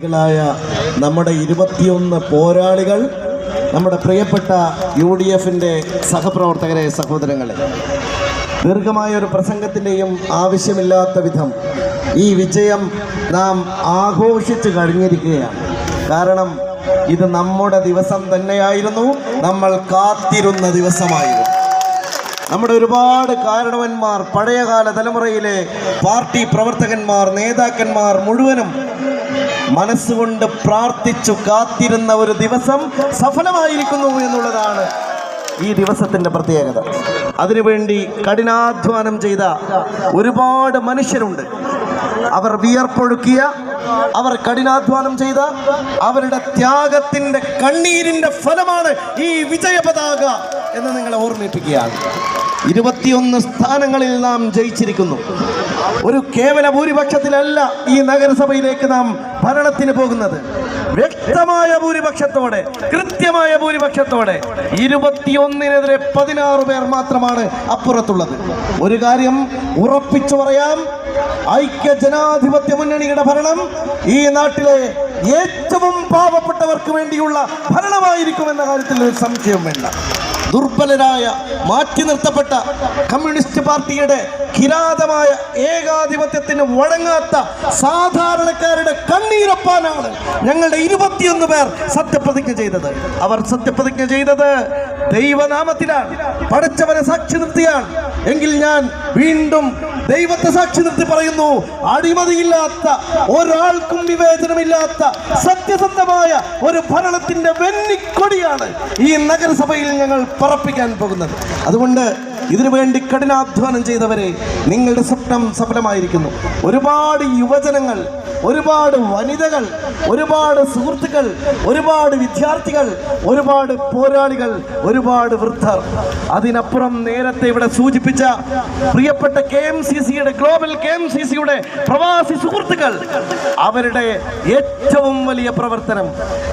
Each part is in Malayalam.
നമ്മുടെ 21 പോരാളികൾ, നമ്മുടെ പ്രിയപ്പെട്ട UDFിൻ്റെ സഹപ്രവർത്തകരെ, സഹോദരങ്ങളെ, ദീർഘമായ ഒരു പ്രസംഗത്തിൻ്റെയും ആവശ്യമില്ലാത്ത വിധം ഈ വിജയം നാം ആഘോഷിച്ചു കഴിഞ്ഞിരിക്കുകയാണ്. കാരണം ഇത് നമ്മുടെ ദിവസം തന്നെയായിരുന്നു, നമ്മൾ കാത്തിരുന്ന ദിവസമായിരുന്നു. നമ്മുടെ ഒരുപാട് കാരണവന്മാർ, പഴയകാല തലമുറയിലെ പാർട്ടി പ്രവർത്തകന്മാർ, നേതാക്കന്മാർ മുഴുവനും മനസ്സുകൊണ്ട് പ്രാർത്ഥിച്ചു കാത്തിരുന്ന ഒരു ദിവസം സഫലമായിരിക്കുന്നു എന്നുള്ളതാണ് ഈ ദിവസത്തിൻ്റെ പ്രത്യേകത. അതിനുവേണ്ടി കഠിനാധ്വാനം ചെയ്ത ഒരുപാട് മനുഷ്യരുണ്ട്. അവർ വിയർപ്പൊഴുക്കിയ, അവർ കഠിനാധ്വാനം ചെയ്ത അവരുടെ ത്യാഗത്തിൻ്റെ, കണ്ണീരിൻ്റെ ഫലമാണ് ഈ വിജയ പതാക എന്ന് നിങ്ങളെ ഓർമ്മിപ്പിക്കുകയാണ്. 21 സ്ഥാനങ്ങളിൽ നാം ജയിച്ചിരിക്കുന്നു. ഒരു കേവല ഭൂരിപക്ഷത്തിലല്ല ഈ നഗരസഭയിലേക്ക് നാം ഭരണത്തിന് പോകുന്നത്. വ്യക്തമായ ഭൂരിപക്ഷത്തോടെ, കൃത്യമായ ഭൂരിപക്ഷത്തോടെ 21-നെതിരെ 16 പേർ മാത്രമാണ് അപ്പുറത്തുള്ളത്. ഒരു കാര്യം ഉറപ്പിച്ചു പറയാം, ഐക്യ ജനാധിപത്യ മുന്നണിയുടെ ഭരണം ഈ നാട്ടിലെ ഏറ്റവും പാവപ്പെട്ടവർക്ക് വേണ്ടിയുള്ള ഭരണമായിരിക്കുമെന്ന കാര്യത്തിൽ ഒരു സംശയവും വേണ്ട. ദുർബലരായ, മാറ്റി നിർത്തപ്പെട്ട കമ്മ്യൂണിസ്റ്റ് പാർട്ടിയുടെ കിരാതമായ ഏകാധിപത്യത്തിന് വഴങ്ങാത്ത സാധാരണക്കാരുടെ കണ്ണീരൊപ്പാനാണ് ഞങ്ങളുടെ 21 പേർ സത്യപ്രതിജ്ഞ ചെയ്തത്. അവർ സത്യപ്രതിജ്ഞ ചെയ്തത് ദൈവനാമത്തിലാണ്, പടച്ചവനെ സാക്ഷി നിർത്തിയാണ്. എങ്കിൽ ഞാൻ വീണ്ടും ദൈവത്തെ സാക്ഷി നിർത്തി പറയുന്നു, അഴിമതിയില്ലാത്ത, ഒരാൾക്കും വിവേചനമില്ലാത്ത സത്യസന്ധമായ ഒരു ഭരണത്തിന്റെ വെന്നിക്കൊടിയാണ് ഈ നഗരസഭയിൽ ഞങ്ങൾ പറപ്പിക്കാൻ പോകുന്നത്. അതുകൊണ്ട് ഇതിനുവേണ്ടി കഠിനാധ്വാനം ചെയ്തവരെ, നിങ്ങളുടെ സ്വപ്നം സഫലമായിരിക്കുന്നു. ഒരുപാട് യുവജനങ്ങൾ, ഒരുപാട് വനിതകൾ, ഒരുപാട് സുഹൃത്തുക്കൾ, ഒരുപാട് വിദ്യാർത്ഥികൾ, ഒരുപാട് പോരാളികൾ, ഒരുപാട് വൃദ്ധർ, അതിനപ്പുറം നേരത്തെ ഇവിടെ സൂചിപ്പിച്ച പ്രിയപ്പെട്ട KMCCയുടെ, ഗ്ലോബൽ KMCCയുടെ പ്രവാസി സുഹൃത്തുക്കൾ, അവരുടെ ഏറ്റവും വലിയ പ്രവർത്തനം,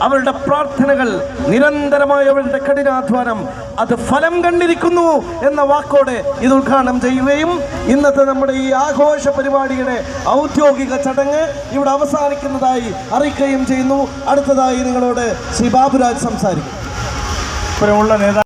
അവരുടെ പ്രാർത്ഥനകൾ, നിരന്തരമായ അവരുടെ കഠിനാധ്വാനം, അത് ഫലം കണ്ടിരിക്കുന്നു എന്ന വാക്കോടെ ഇത് ഉദ്ഘാടനം ചെയ്യുകയും ഇന്നത്തെ നമ്മുടെ ഈ ആഘോഷ പരിപാടിയുടെ ഔദ്യോഗിക ചടങ്ങ് ഇവിടെ അവസാനിക്കുന്നതായി അറിയിക്കുകയും ചെയ്യുന്നു. അടുത്തതായി നിങ്ങളോട് ശ്രീ ബാബുരാജ് സംസാരിക്കും.